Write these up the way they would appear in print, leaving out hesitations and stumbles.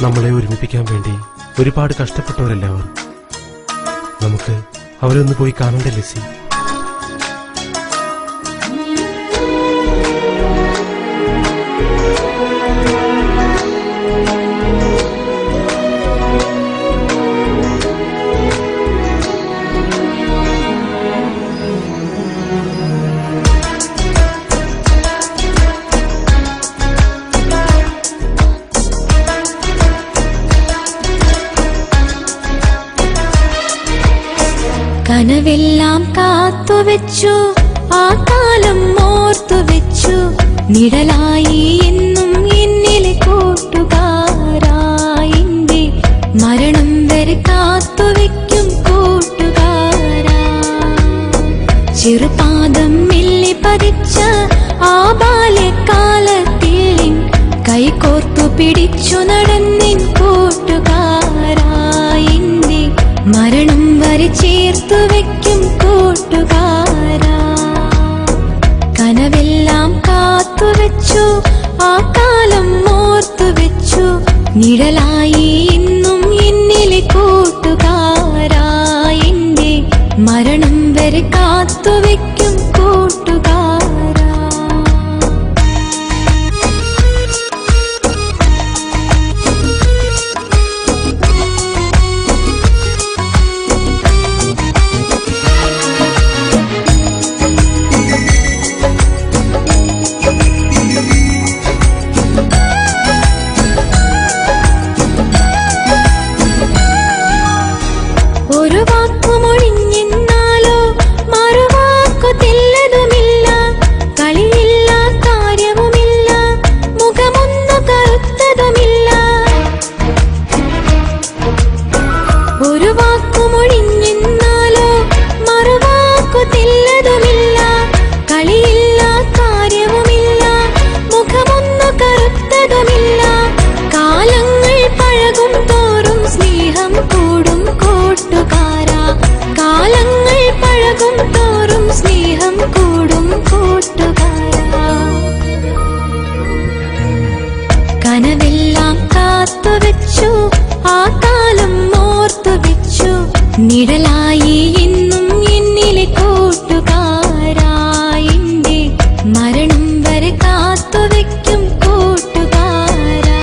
നമ്മളെ ഒരുമിപ്പിക്കാൻ വേണ്ടി ഒരുപാട് കഷ്ടപ്പെട്ടവരല്ലേ അവർ. നമുക്ക് അവരൊന്ന് പോയി കാണണ്ടേ ലിസി? കനവെല്ലാം കാത്തുവെച്ചു, ആ കാലം ഓർത്തുവെച്ചു, നിഴലായി എന്നും എന്നിലെ കൂട്ടുകാരായിന്റെ മരണം വരെ കാത്തുവെക്കും കൂട്ടുകാരാ. ചെറുപാദം മെല്ലെ പതിച്ച ആ ബാല്യകാലത്തിൽ കൈകോർത്തു പിടിച്ചു നടന്നിൻ കൂട്ടുകാരായിന്റെ മരണം വരെ ചേർത്തു വെക്കും കൂട്ടുകാരാ. കനവെല്ലാം കാത്തുവെച്ചു, ആ കാലം ഓർത്തുവെച്ചു, നിഴലായി എന്നും എന്നിലെ കൂട്ടുകാരായിന്റെ മരണം വരെ കാത്തുവെക്കും കൂട്ടുകാരാ. ഒരു വാക്കുമൊഴിഞ്ഞെന്നാലോ മറുവാക്കു തെല്ലതുമില്ല, കളിയില്ല കാര്യവുമില്ല, മുഖമൊന്നു കറുത്തതുമില്ല. ഒരു വാക്കുമൊഴിഞ്ഞെന്നാലോ മറുവാക്കു തെല്ലതുമില്ല, കളിയില്ല കാര്യവുമില്ല, മുഖമൊന്നു കറുത്തതുമില്ല. കാലങ്ങൾ പഴകും തോറും സ്നേഹം കൂടും കൂട്ടുകാരാ. കാലങ്ങൾ പഴകും തോറും സ്നേഹം കൂടും കൂട്ടുകാരാ. കനവെല്ലാം കാത്തുവെച്ചു, ആ കാലം ഓർത്തുവെച്ചു, നിഴലായി എന്നും എന്നിലെ കൂട്ടുകാരായിന്റെ മരണം വരെ കാത്തുവെക്കും കൂട്ടുകാരാ.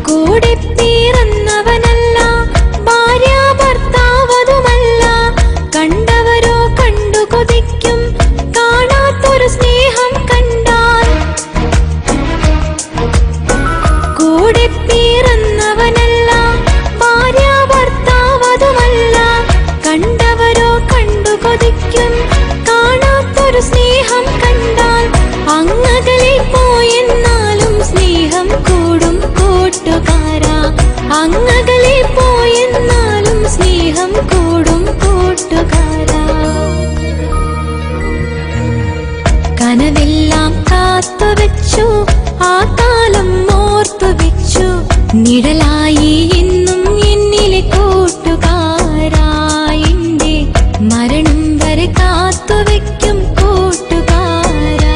കൂടെ പിറന്നവനല്ല, ഭാര്യ ഭർത്താവതുമല്ല, കണ്ടവരോ കണ്ടു കൊതിക്കും കാണാത്തൊരു സ്നേഹം കണ്ടാൽ. കൂടെ പിറന്നവനല്ല, ഭാര്യ ഭർത്താവതുമല്ല, കണ്ടവരോ കണ്ടു കൊതിക്കും കാണാത്തൊരു സ്നേഹം കണ്ടാൽ. അങ്ങകലെ പോയെന്നാലും സ്നേഹം കൂടും കൂട്ടുകാരാ. അങ്ങകലെ പോയെന്നാലും സ്നേഹം കൂടും കൂട്ടുകാരാ. കനവെല്ലാം കാത്തുവെച്ചു, ആ കാലം ഓർത്തുവെച്ചു, നിഴലായി എന്നും എന്നിലെ കൂട്ടുകാരായിന്റെ മരണം വരെ കാത്തുവെക്കും കൂട്ടുകാരാ.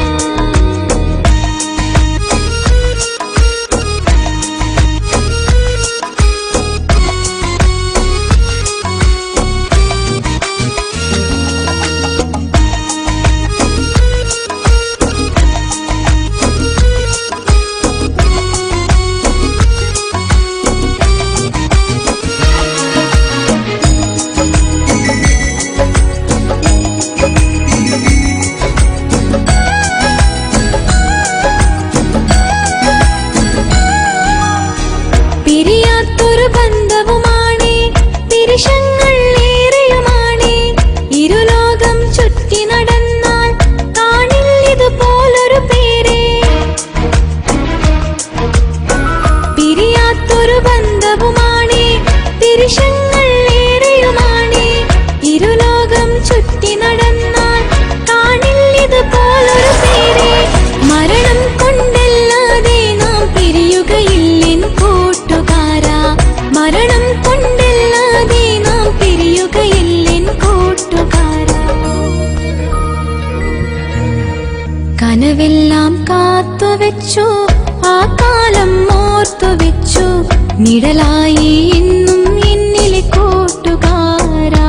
നിഴലായി എന്നും എന്നിലെ കൂട്ടുകാരാ,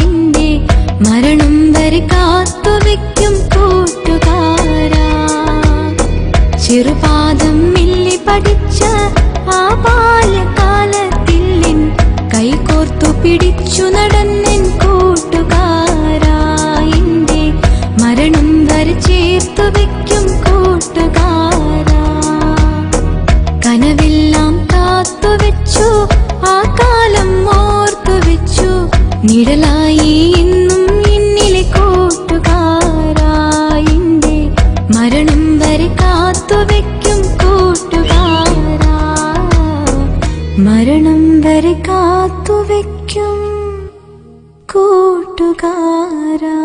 എന്റെ മരണം വരെ കാത്തുവെക്കും കൂട്ടുകാരാ. ചെറുപാദം മെല്ലെ പഠിച്ച ആ ബാല്യകാലത്തിൽ എൻ കൈകോർത്തു പിടിച്ചു നടന്നെൻ കൂട്ടുകാരാ, എന്റെ മരണം വരെ ചേർത്തു വെക്കും കൂട്ടുകാരാ. കനവെല്ലാം കാത്തുവെച്ചു ആ കാലം ഓർത്തുവെച്ചു, നിഴലായി എന്നും എന്നിലെ കൂട്ടുകാരാ, എന്റെ മരണം വരെ കാത്തുവെക്കും കൂട്ടുകാരാ, മരണം വരെ കാത്തുവെക്കും കൂട്ടുകാരാ.